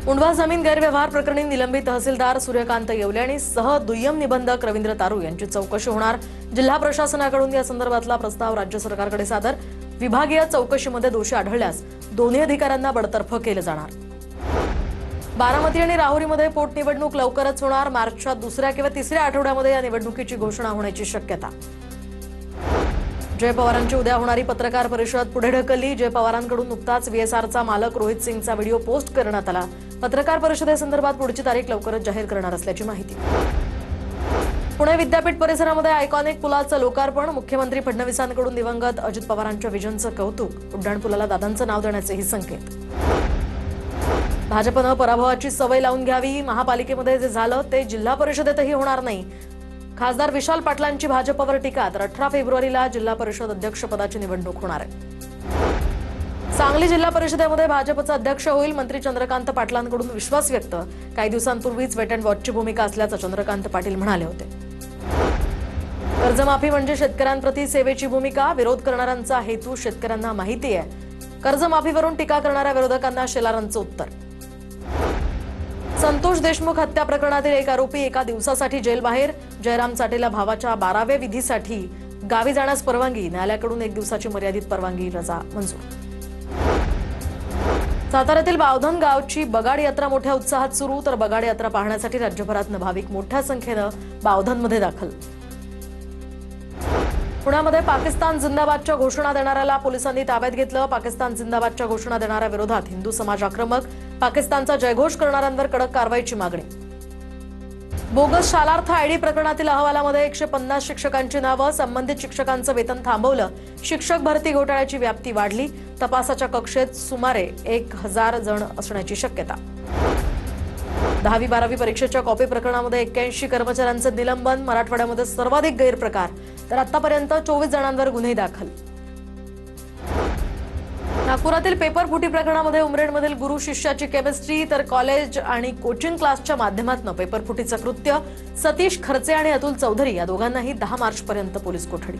उंडवा जमीन गैरव्यवहार प्रकरणी निलंबित तहसीलदार सूर्यकांत येवले आणि सह दुय्यम निबंधक रवींद्र तारू यांची चौकशी होणार। जिल्हा प्रशासनाकडून या संदर्भातला प्रस्ताव राज्य सरकारकडे सादर। विभागीय चौकशीमध्ये दोषी आढळल्यास दोन्ही अधिकाऱ्यांना बडतर्फ केले जाणार। बारामती आणि राहुरीमध्ये पोटनिवडणूक लवकरच होणार। मार्चच्या दुसऱ्या किंवा तिसऱ्या आठवड्यामध्ये या निवडणुकीची घोषणा होण्याची शक्यता। जय पवारांची उद्या होणारी पत्रकार परिषद पुढे ढकलली। जय पवारांकडून नुकताच व्हीएसआरचा मालक रोहित सिंगचा व्हिडिओ पोस्ट करण्यात आला। पत्रकार परिषदेसंदर्भात पुढची तारीख लवकरच जाहीर करणार असल्याची माहिती। पुणे विद्यापीठ परिसरामध्ये आयकॉनिक पुलाचं लोकार्पण। मुख्यमंत्री फडणवीसांकडून दिवंगत अजित पवारांच्या विजनचं कौतुक। उड्डाण पुलाला दादांचं नाव देण्याचेही संकेत। भाजपनं पराभवाची सवय लावून घ्यावी। महापालिकेमध्ये जे झालं ते जिल्हा परिषदेतही होणार नाही। खासदार विशाल पाटलांची भाजपवर टीका। तर 18 फेब्रुवारीला जिल्हा परिषद अध्यक्षपदाची निवडणूक होणार आहे। सांगली जिल्हा परिषदेमध्ये भाजपचा अध्यक्ष होईल मंत्री चंद्रकांत पाटलांकडून विश्वास व्यक्त। काही दिवसांपूर्वीच वेट अँड वॉचची भूमिका असल्याचं चंद्रकांत पाटील म्हणाले होते। कर्जमाफी म्हणजे शेतकऱ्यांप्रती सेवेची भूमिका। विरोध करणाऱ्यांचा हेतू शेतकऱ्यांना माहिती आहे। कर्जमाफीवरून टीका करणाऱ्या विरोधकांना शेलारांचं उत्तर। संतोष देशमुख हत्या प्रकरणातील एक आरोपी एका दिवसासाठी जेलबाहेर। जयराम चाटेला भावाच्या 12व्या विधीसाठी गावी जाण्यास परवानगी। न्यायालयाकडून 1 दिवसाची मर्यादित परवानगी रजा मंजूर। साताऱ्यातील बावधन गावची बगाड यात्रा मोठ्या उत्साहात सुरू। तर बगाड यात्रा पाहण्यासाठी राज्यभरातून भाविक मोठ्या संख्येनं बावधनमध्ये दाखल। पुण्यामध्ये पाकिस्तान जिंदाबादच्या घोषणा देणाऱ्याला पोलिसांनी ताब्यात घेतलं। पाकिस्तान जिंदाबादच्या घोषणा देणाऱ्या विरोधात हिंदू समाज आक्रमक। पाकिस्तानचा जयघोष करणाऱ्यांवर कडक कारवाईची मागणी। बोगस शालार्थ आयडी प्रकरणातील अहवालामध्ये 150 शिक्षकांची नावं। संबंधित शिक्षकांचं वेतन थांबवलं। शिक्षक भरती घोटाळ्याची व्याप्ती वाढली। तपासाच्या कक्षेत सुमारे 1000 जण असण्याची शक्यता। 10वी-12वी परीक्षेच्या कॉपी प्रकरणामध्ये 81 कर्मचाऱ्यांचं निलंबन। मराठवाड्यामध्ये सर्वाधिक गैरप्रकार। तर आतापर्यंत 24 जणांवर गुन्हे दाखल। नागपुरातील पेपर फुटी प्रकरणामध्ये उमरेडमधील गुरु शिष्याची केमिस्ट्री। तर कॉलेज आणि कोचिंग क्लासच्या माध्यमातून पेपर फुटीचं कृत्य। सतीश खर्चे आणि अतुल चौधरी या दोघांनाही 10 मार्चपर्यंत पोलीस कोठडी।